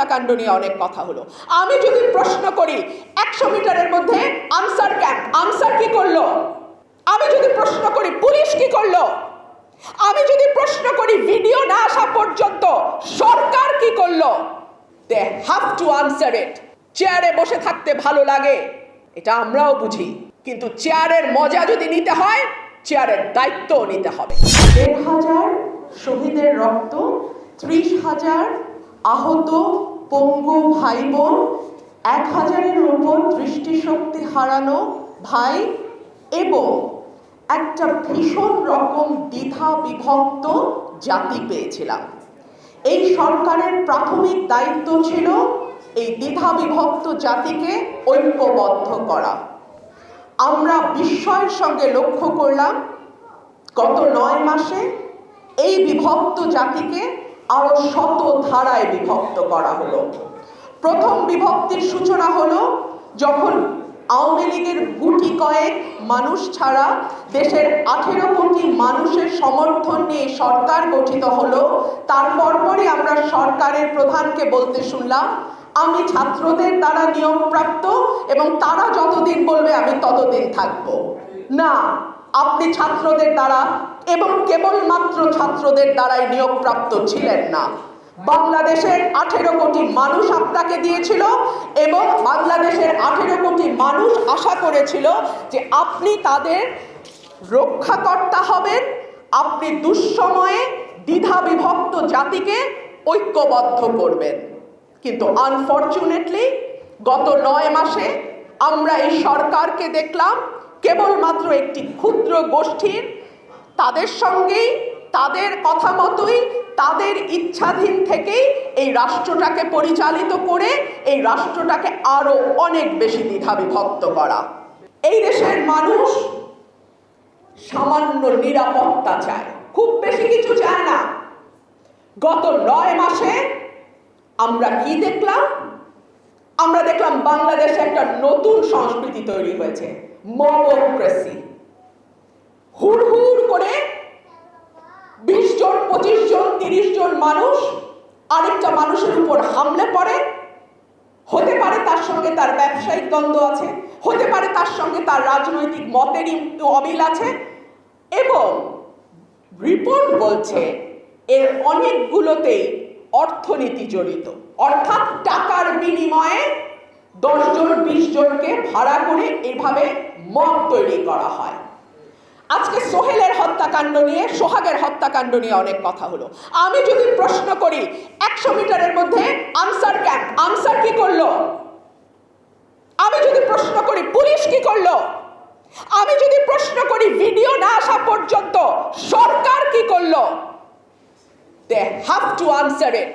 হত্যাকাণ্ড নিয়ে অনেক কথা হলো। আমি যদি প্রশ্ন করি 100 মিটারের মধ্যে আনসার ক্যাম্প, আনসার কি করলো? আমি যদি প্রশ্ন করি পুলিশ কি করলো? আমি যদি প্রশ্ন করি ভিডিও না আসা পর্যন্ত সরকার কি করলো? They have to answer it. চেয়ারে বসে থাকতে ভালো লাগে, এটা আমরাও বুঝি, কিন্তু চেয়ারের মজা যদি নিতে হয় চেয়ারের দায়িত্বও নিতে হবে। 1,500 শহীদের রক্ত, 30,000 আহত পঙ্গু ভাই বোন, 1,000-এর উপর দৃষ্টিশক্তি হারানো ভাই এবং একটা ভীষণ রকম দ্বিধা বিভক্ত জাতি পেয়েছিলাম। এই সরকারের প্রাথমিক দায়িত্ব ছিল এই দ্বিধা বিভক্ত জাতিকে ঐক্যবদ্ধ করা। আমরা বিস্ময়ের সঙ্গে লক্ষ্য করলাম গত 9 মাসে এই বিভক্ত জাতিকে আরো শত ধারায় বিভক্ত করা হলো। প্রথম বিভক্তির সূচনা হলো যখন আওয়ামী লীগের গুটি কয়েক মানুষ ছাড়া দেশের 18 কোটি মানুষের সমর্থন নিয়ে সরকার গঠিত হলো। তারপর পরই আমরা সরকারের প্রধানকে বলতে শুনলাম, আমি ছাত্রদের দ্বারা নিয়োগপ্রাপ্ত এবং তারা যতদিন বলবে আমি ততদিন থাকব। না, আপনি ছাত্রদের দ্বারা এবং কেবলমাত্র ছাত্রদের দ্বারাই নিয়োগপ্রাপ্ত ছিলেন না। বাংলাদেশের 18 কোটি মানুষ আপনাকে দিয়েছিল এবং বাংলাদেশের 18 কোটি মানুষ আশা করেছিল যে আপনি তাদের রক্ষাকর্তা হবেন, আপনি দুঃসময়ে দ্বিধা বিভক্ত জাতিকে ঐক্যবদ্ধ করবেন। কিন্তু আনফরচুনেটলি গত 9 মাসে আমরা এই সরকারকে দেখলাম কেবলমাত্র একটি ক্ষুদ্র গোষ্ঠীর, তাদের সঙ্গেই তাদের কথা মতোই তাদের ইচ্ছাধীন থেকেই এই রাষ্ট্রটাকে পরিচালিত করে এই রাষ্ট্রটাকে আরো অনেক বেশি দ্বিধা বিভক্ত করা। এই দেশের মানুষ সামান্য নিরাপত্তা চায়, খুব বেশি কিছু চায় না। গত 9 মাসে আমরা কি দেখলাম? আমরা দেখলাম বাংলাদেশে একটা নতুন সংস্কৃতি তৈরি হয়েছে, মবক্রেসি। হুড়হুড় করে 20 জন, 25 জন, 30 জন মানুষ আরেকটা মানুষের উপর হামলে পড়ে। হতে পারে তার সঙ্গে তার ব্যবসায়িক দ্বন্দ্ব আছে, হতে পারে তার সঙ্গে তার রাজনৈতিক মতেরই অমিল আছে, এবং রিপোর্ট বলছে এর অনেকগুলোতেই অর্থনীতি জড়িত, অর্থাৎ টাকার বিনিময়ে 10 জন 20 জনকে ভাড়া করে এভাবে মব তৈরি করা হয়। আজকে সোহেলের হত্যাকাণ্ড নিয়ে, সোহাগের হত্যাকাণ্ড নিয়ে অনেক কথা হলো। আমি যদি প্রশ্ন করি 100 মিটারের মধ্যে আনসার ক্যাম্প, আনসার কি করলো? আমি যদি প্রশ্ন করি পুলিশ কি করলো? আমি যদি প্রশ্ন করি ভিডিও না আসা পর্যন্ত সরকার কি করলো? They have to answer it.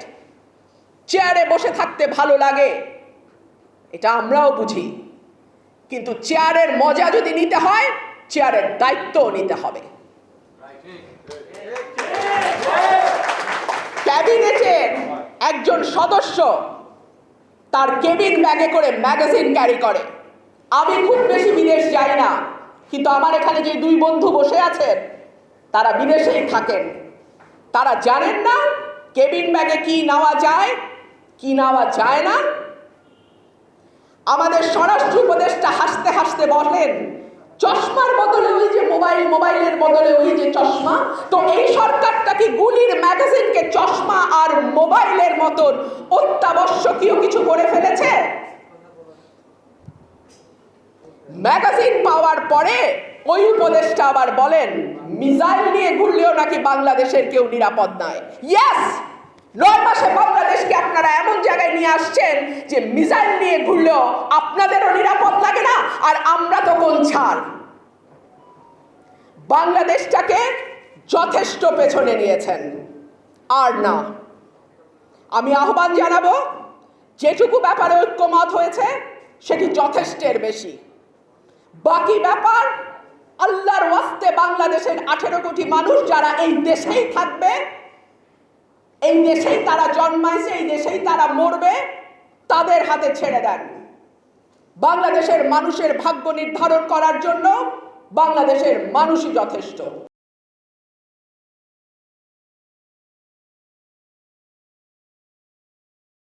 চেয়ারে বসে থাকতে ভালো লাগে, এটা আমরাও বুঝি, কিন্তু চেয়ারের মজা যদি নিতে হয় চেয়ারের দায়িত্বও নিতে হবে। ক্যাবিনেটের একজন সদস্য তার কেবিন ব্যাগে করে ম্যাগাজিন ক্যারি করে। আমি খুব বেশি বিদেশ যাই না, কিন্তু আমার এখানে যে 2 বন্ধু বসে আছেন তারা বিদেশেই থাকেন। তারা জানেন না কেবিন ব্যাগে কি নেওয়া যায়, কি নেওয়া যায় না। আমাদের স্বরাষ্ট্র উপদেষ্টা হাসতে হাসতে বলেন, চশমার বদলে ওই যে মোবাইল, মোবাইলের বদলে ওই যে চশমা। তো এই সরকারটা কি গুলির ম্যাগাজিনকে চশমা আর মোবাইলের মতন অত্যাবশ্যকীয় কিছু করে ফেলেছে? ম্যাগাজিন পাওয়ার পরে ওই উপদেষ্টা আবার বলেন মিসাইল নিয়ে ঘুরলেও নাকি বাংলাদেশের কেউ নিরাপদ নয়। ইয়েস, 9 মাসে বাংলাদেশকে আপনারা এমন জায়গায় নিয়ে আসছেন যে মিসাইল নিয়ে ঘুরলেও আপনাদেরও নিরাপদ লাগে না, আর আমরা তো কোন ছাড়। বাংলাদেশটাকে যথেষ্ট পেছনে নিয়েছেন, আর না। আমি আহ্বান জানাবো, যেটুকু ব্যাপারে ঐক্যমত হয়েছে সেটি যথেষ্টের বেশি। বাকি ব্যাপার আল্লাহর ওয়াস্তে বাংলাদেশের 18 কোটি মানুষ যারা এই দেশেই থাকবে, এই দেশেই তারা জন্মাইছে, এই দেশেই তারা মরবে, তাদের হাতে ছেড়ে দেন। বাংলাদেশের মানুষের ভাগ্য নির্ধারণ করার জন্য বাংলাদেশের মানুষই যথেষ্ট।